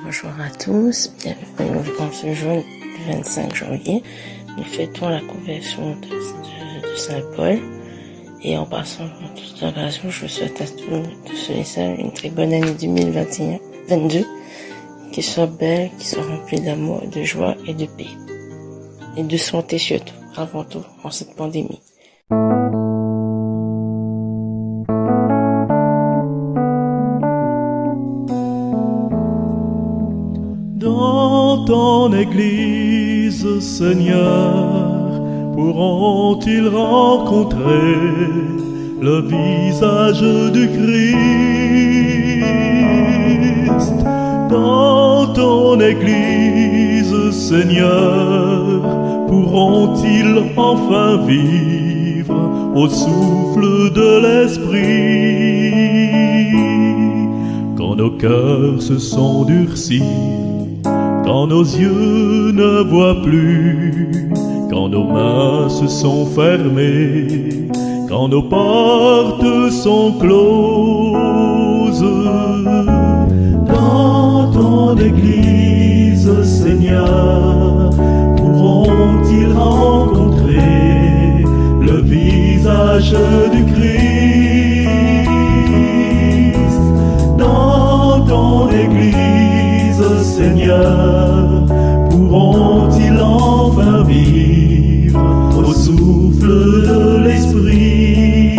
Bonjour à tous, bienvenue en ce jour du 25 janvier. Nous fêtons la conversion de Saint Paul et en passant par toute l'occasion, je souhaite à tous ceux et celles une très bonne année 2022, qui soit belle, qui soit remplie d'amour, de joie et de paix et de santé surtout, avant tout en cette pandémie. Dans ton église, Seigneur, pourront-ils rencontrer le visage du Christ? Dans ton église, Seigneur, pourront-ils enfin vivre au souffle de l'Esprit? Quand nos cœurs se sont durcis, quand nos yeux ne voient plus, quand nos mains se sont fermées, quand nos portes sont closes. Dans ton église, Seigneur, pourront-ils rencontrer le visage du Christ? Dans ton église, Seigneur, pourront-ils enfin vivre au souffle de l'Esprit?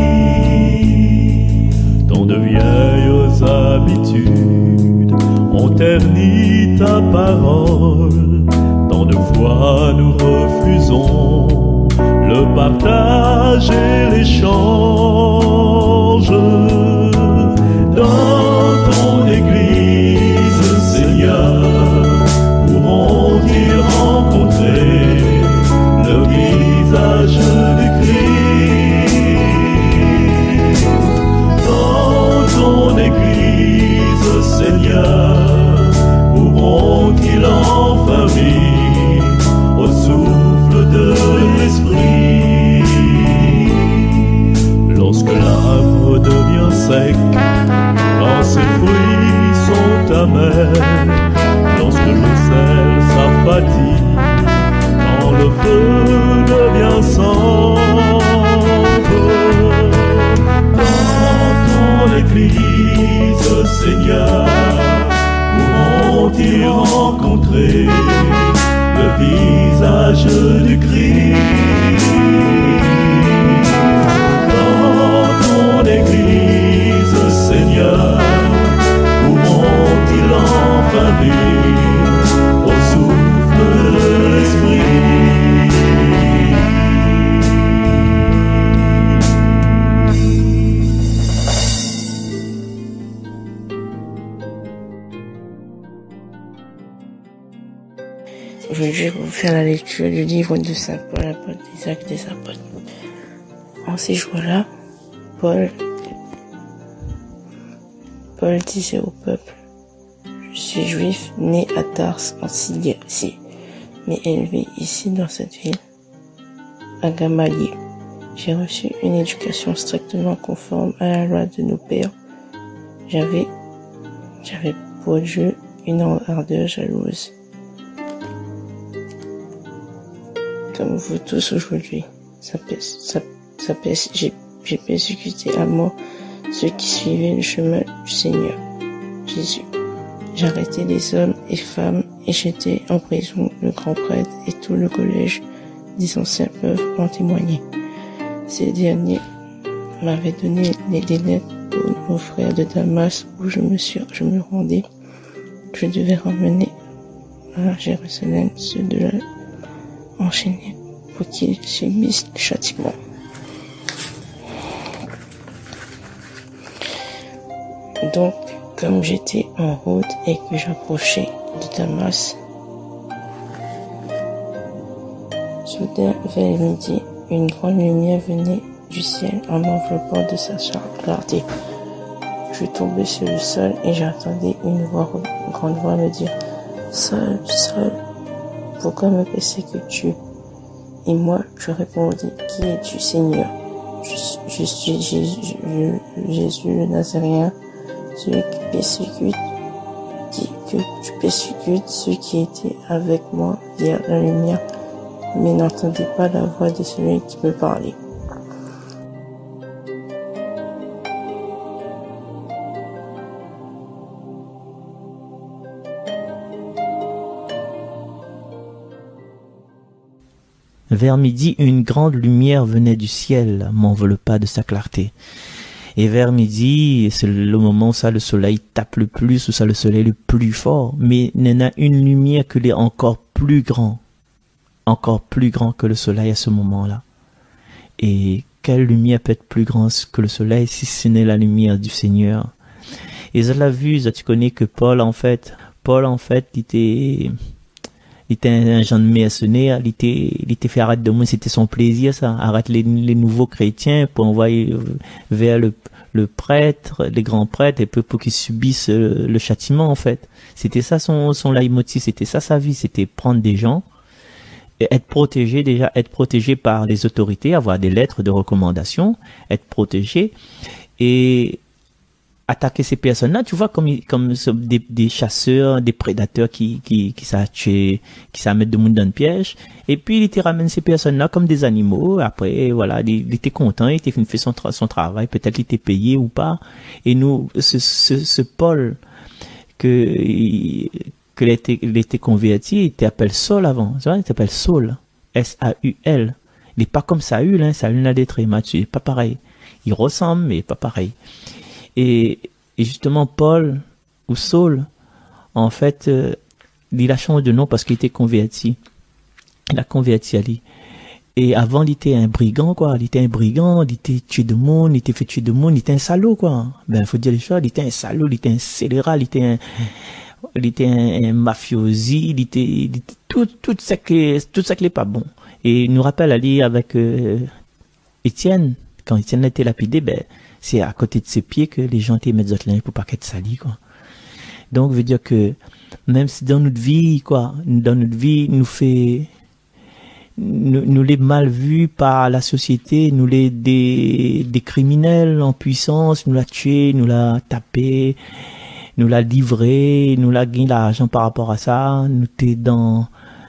Tant de vieilles habitudes ont terni ta parole, tant de fois nous refusons le partage et l'échange. Dans ton église, Seigneur, pourront-ils rencontrer le visage du Christ? Dans ton église, Seigneur, pourront-ils enfin vivre au souffle de l'Esprit? Lorsque l'arbre devient sec, quand ses fruits sont amers, lorsque le sel s'aplatit, quand le feu devient sombre, dans ton église, Seigneur, pourront-ils rencontrer le visage du Christ? Dans ton église, Seigneur, pourront-ils enfin vivre au souffle de l'Esprit? Aujourd'hui, je vais vous faire la lecture du livre de Saint Paul, apôtre des Actes des Apôtres. En ces jours-là, Paul disait au peuple: je suis juif, né à Tars en Syrie, mais élevé ici dans cette ville, à Gamaliel. J'ai reçu une éducation strictement conforme à la loi de nos pères. J'avais pour Dieu une ardeur jalouse, comme vous tous aujourd'hui. J'ai persécuté à mort ceux qui suivaient le chemin du Seigneur Jésus. J'ai arrêté les hommes et femmes et j'étais en prison. Le grand prêtre et tout le collège des anciens peuvent en témoigner. Ces derniers m'avaient donné des lettres pour nos frères de Damas où je me rendais. Je devais ramener à Jérusalem ceux de la enchaînés pour qu'ils subissent le châtiment. Donc, comme j'étais en route et que j'approchais de Damas, soudain, vers midi, une grande lumière venait du ciel en m'enveloppant de sa clarté. Je tombais sur le sol et j'entendais une grande voix me dire: Saul, Saul, pourquoi me persécutes-tu? Et moi, je répondis: Qui es-tu, Seigneur? Je suis Jésus le Nazaréen, celui qui persécute que tu persécutes ceux qui étaient avec moi vers la lumière, mais n'entendez pas la voix de celui qui me parlait. Vers midi, une grande lumière venait du ciel, m'enveloppa de sa clarté. Et vers midi, c'est le moment où ça le soleil tape le plus, où ça le soleil le plus fort. Mais il y en a une lumière qui est encore plus grand que le soleil à ce moment-là. Et quelle lumière peut être plus grande que le soleil si ce n'est la lumière du Seigneur? Et ça l'a vu, ça tu connais que Paul en fait, il était un genre de mercenaire, il était fait arrêter de moi, c'était son plaisir ça, arrête les nouveaux chrétiens pour envoyer vers le prêtre, les grands prêtres, et pour qu'ils subissent le châtiment en fait. C'était ça son leitmotiv, c'était ça sa vie, c'était prendre des gens, et être protégé par les autorités, avoir des lettres de recommandation, être protégé, et attaquer ces personnes-là, tu vois, comme des chasseurs, des prédateurs qui savent mettre de monde dans le piège. Et puis, il te ramène ces personnes-là comme des animaux. Après, voilà, il était content, il était fait son travail. Peut-être il était payé ou pas. Et nous, ce Paul, il était converti, il t'appelle Saul avant. Tu vois, il t'appelle Saul. S-A-U-L. Il n'est pas comme Saül, hein. Saül n'a des traits matures. Pas pareil. Il ressemble, mais pas pareil. Et justement, Paul ou Saul, en fait, il a changé de nom parce qu'il était converti. Il a converti à lui. Et avant, il était un brigand, quoi. Il était un brigand, il était tué de monde, il était fait tuer de monde, il était un salaud, quoi. Ben, faut dire les choses, il était un salaud, il était un scélérat, il était un mafiosi, il était tout ça qui est pas bon. Et il nous rappelle à lire avec Étienne, quand Étienne a été lapidé, ben, c'est à côté de ses pieds que les gens te mettent d'autres linge pour pas qu'être salis, quoi. Donc, veut dire que, même si dans notre vie, nous les mal vus par la société, nous les des criminels en puissance, nous l'a tué, nous l'a tapé, nous l'a livré, nous l'a gagné l'argent par rapport à ça, nous t'es dans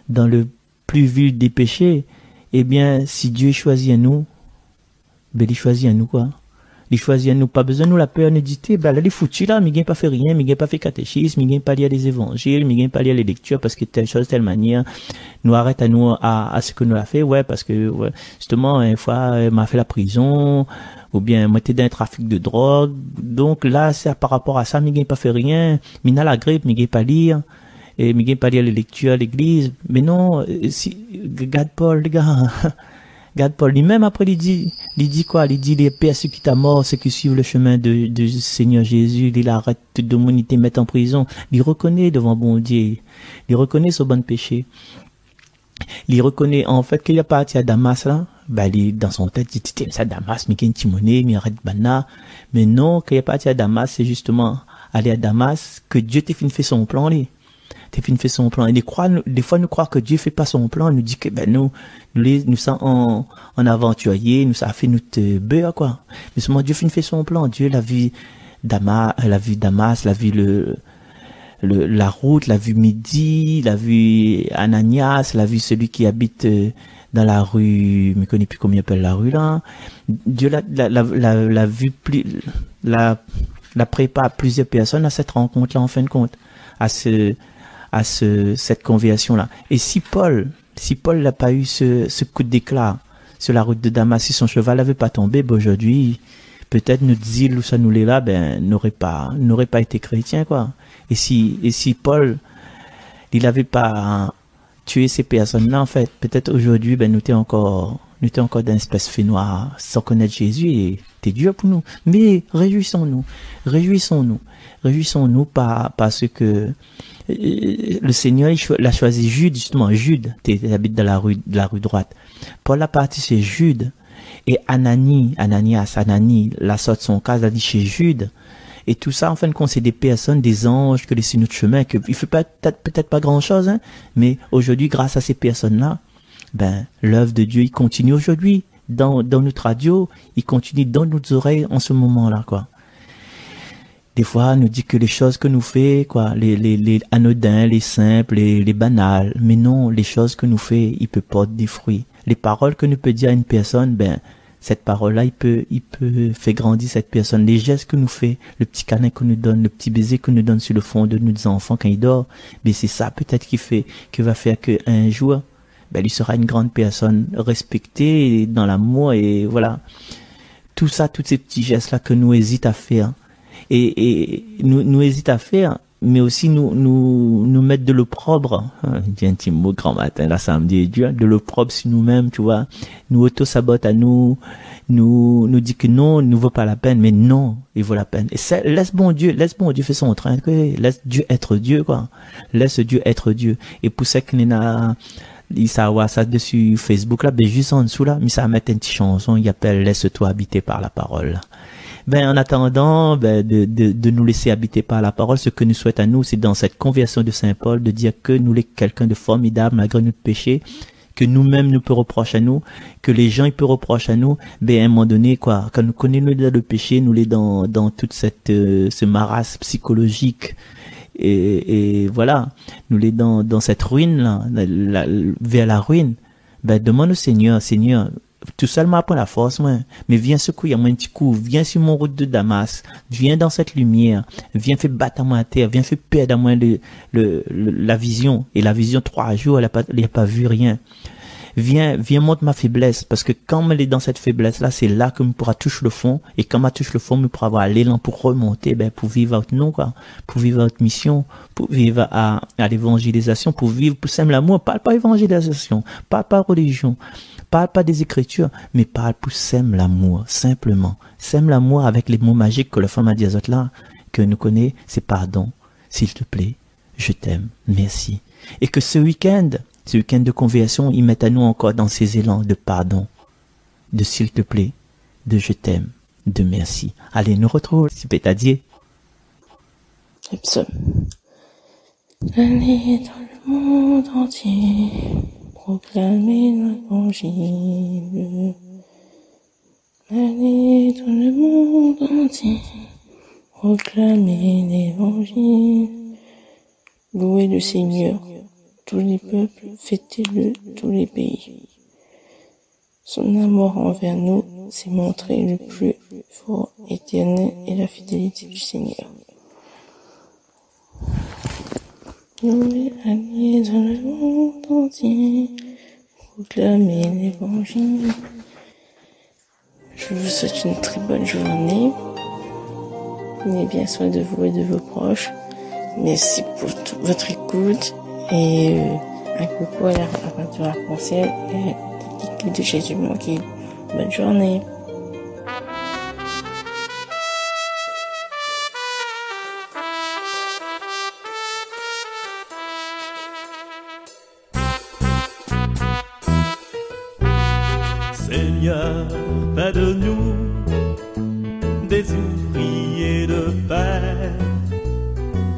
le plus vil des péchés. Eh bien, si Dieu choisit à nous, ben, il choisit à nous, quoi. Il choisit à nous, pas besoin de nous la peur nudité, ben là, il est foutu là, mais il n'a pas fait rien, mais il n'a pas fait catéchisme, il n'a pas lire les évangiles, mais il n'a pas lire les lectures parce que telle chose, telle manière, nous arrête à nous, à ce que nous l'a fait, ouais, parce que, ouais, justement, une fois, il m'a fait la prison, ou bien, moi, t'es dans un trafic de drogue, donc là, c'est par rapport à ça, mais il n'a pas fait rien, mais il a la grippe, mais il n'a pas lire, et il n'a pas lire les lectures à l'église, mais non, si, regarde Paul, les gars, regarde Paul, lui-même après il dit quoi? Il dit les persécutés à mort, ceux qui suivent le chemin de Seigneur Jésus, il arrête tout le monde, il te met en prison. Il reconnaît devant bon Dieu, il reconnaît son bon péché. Il reconnaît en fait qu'il est parti à Damas là, bah il dans son tête, il dit ça Damas, mais qu'il y a une timonée, mais arrête bana. Mais non, qu'il est parti à Damas, c'est justement aller à Damas que Dieu t'a fait son plan là. Fait son plan. Et des fois, nous croire que Dieu fait pas son plan, nous dit que, ben, nous sommes en aventurier, nous, ça a fait notre beurre, quoi. Mais seulement Dieu fait son plan. Dieu l'a vu Damas, l'a vu la route, l'a vu Midi, l'a vu Ananias, l'a vu celui qui habite dans la rue, je ne connais plus comment il appelle la rue, là. Dieu l'a vu l'a prépare plusieurs personnes à cette rencontre-là, en fin de compte, à cette conversion-là. Et si Paul n'a pas eu ce coup d'éclat sur la route de Damas, si son cheval n'avait pas tombé, ben aujourd'hui, peut-être notre île où ça nous l'est là, ben, n'aurait pas été chrétien, quoi. Et si Paul, il n'avait pas tué ces personnes-là, en fait, peut-être aujourd'hui, ben, nous étions encore dans une espèce fait noir, sans connaître Jésus, et c'était dur pour nous. Mais réjouissons-nous parce que le Seigneur, il a choisi Jude, justement. Jude, tu habites dans la rue droite. Paul a parti chez Jude. Et Ananias, la sorte de son cas, il a dit chez Jude. Et tout ça, en fin de compte, c'est des personnes, des anges que laissent notre chemin, que il fait peut-être pas grand chose, hein. Mais aujourd'hui, grâce à ces personnes-là, ben, l'œuvre de Dieu, il continue aujourd'hui dans notre radio, il continue dans nos oreilles en ce moment-là, quoi. Des fois, nous dit que les choses que nous fait, quoi, les anodins, les simples, les banals. Mais non, les choses que nous fait, il peut porter des fruits. Les paroles que nous peut dire à une personne, ben, cette parole-là, il peut faire grandir cette personne. Les gestes que nous fait, le petit câlin que nous donne, le petit baiser que nous donne sur le front de nos enfants quand ils dorment, ben, c'est ça peut-être qui va faire qu'un jour, ben, il sera une grande personne respectée dans l'amour et voilà. Tout ça, tous ces petits gestes-là que nous hésitons à faire. Et nous hésitons à faire, mais aussi nous mettre de l'opprobre. J'ai un petit mot grand matin, là, samedi, de l'opprobre sur nous-mêmes, tu vois. Nous auto-sabote à nous dit que non, il ne vaut pas la peine, mais non, il vaut la peine. Et laisse bon Dieu faire son train, laisse Dieu être Dieu, quoi. Laisse Dieu être Dieu. Et pour ça qu'il y a, il s'avoue ça dessus Facebook, là, ben, juste en dessous, là, mais ça va mettre une petite chanson, il appelle Laisse-toi habiter par la parole. Ben, en attendant, ben, de nous laisser habiter par la parole, ce que nous souhaitons à nous, c'est dans cette conversion de Saint Paul, de dire que nous sommes quelqu'un de formidable malgré notre péché, que nous-mêmes nous peut reprocher à nous, que les gens ils peuvent reprocher à nous, ben, à un moment donné, quoi, quand nous connaissons le péché, nous les dans toute cette, ce marasme psychologique, et voilà, nous les dans cette ruine, là, vers la ruine, ben, demande au Seigneur, tout seul m'a pas la force, moi. Mais viens secouer à moi un petit coup. Viens sur mon route de Damas. Viens dans cette lumière. Viens faire battre à moi à terre. Viens faire perdre à moi la vision. Et la vision 3 jours, elle a pas vu rien. Viens montre ma faiblesse. Parce que quand elle est dans cette faiblesse-là, c'est là que me pourra toucher le fond. Et quand ma touche le fond, me pourra avoir l'élan pour remonter, ben, pour vivre votre nom, quoi. Pour vivre votre mission. Pour vivre à l'évangélisation. Pour vivre, pour s'aimer l'amour. Parle pas évangélisation. Parle pas religion. Parle pas des écritures, mais parle pour sème l'amour, simplement. Sème l'amour avec les mots magiques que la femme a dit à là, que nous connaît, c'est pardon, s'il te plaît, je t'aime, merci. Et que ce week-end de conversion, il mette à nous encore dans ces élans de pardon, de s'il te plaît, de je t'aime, de merci. Allez, nous retrouvons, c'est-à-dire. Le psaume. Allez dans le monde entier. Proclamez l'évangile. Allez dans le monde entier. Proclamez l'évangile. Louez le Seigneur, tous les peuples, fêtez-le, tous les pays. Son amour envers nous s'est montré le plus fort, éternel, et la fidélité du Seigneur. Louez, allez dans le monde entier, proclamez l'évangile. Je vous souhaite une très bonne journée. Prenez bien soin de vous et de vos proches. Merci pour votre écoute et un coucou à la radio Arc-en-Ciel et à l'équipe de Jésus Manqué. Bonne journée. Seigneur, fais de nous des ouvriers de paix.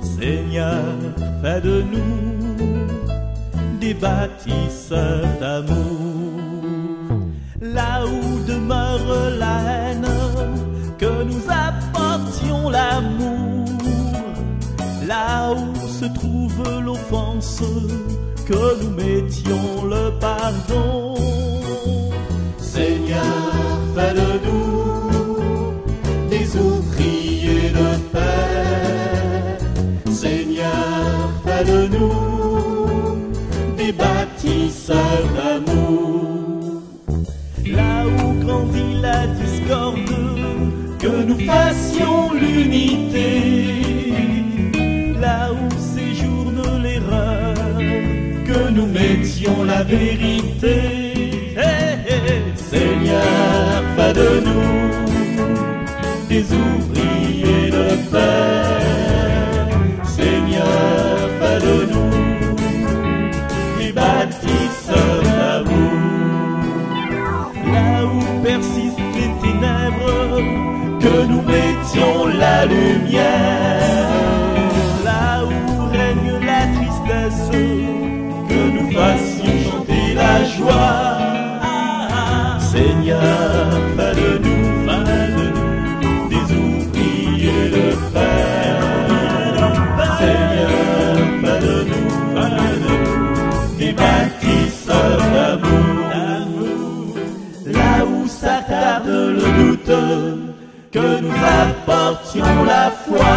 Seigneur, fais de nous des bâtisseurs d'amour. Là où demeure la haine, que nous apportions l'amour. Là où se trouve l'offense, que nous mettions le pardon. Seigneur, fais de nous des ouvriers de paix. Seigneur, fais de nous des bâtisseurs d'amour. Là où grandit la discorde, que nous fassions l'unité. Là où séjourne l'erreur, que nous mettions la vérité. Seigneur, fais de nous des ouvriers de paix. Seigneur, fais de nous des bâtisseurs d'amour. Là où persistent les ténèbres, que nous mettions la lumière. Là où règne la tristesse, que nous fassions chanter la joie. Seigneur, fais de nous des ouvriers de paix. que nous apportions la foi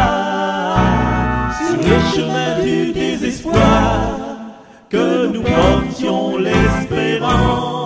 sur les chemins du désespoir, que nous portions l'espérance.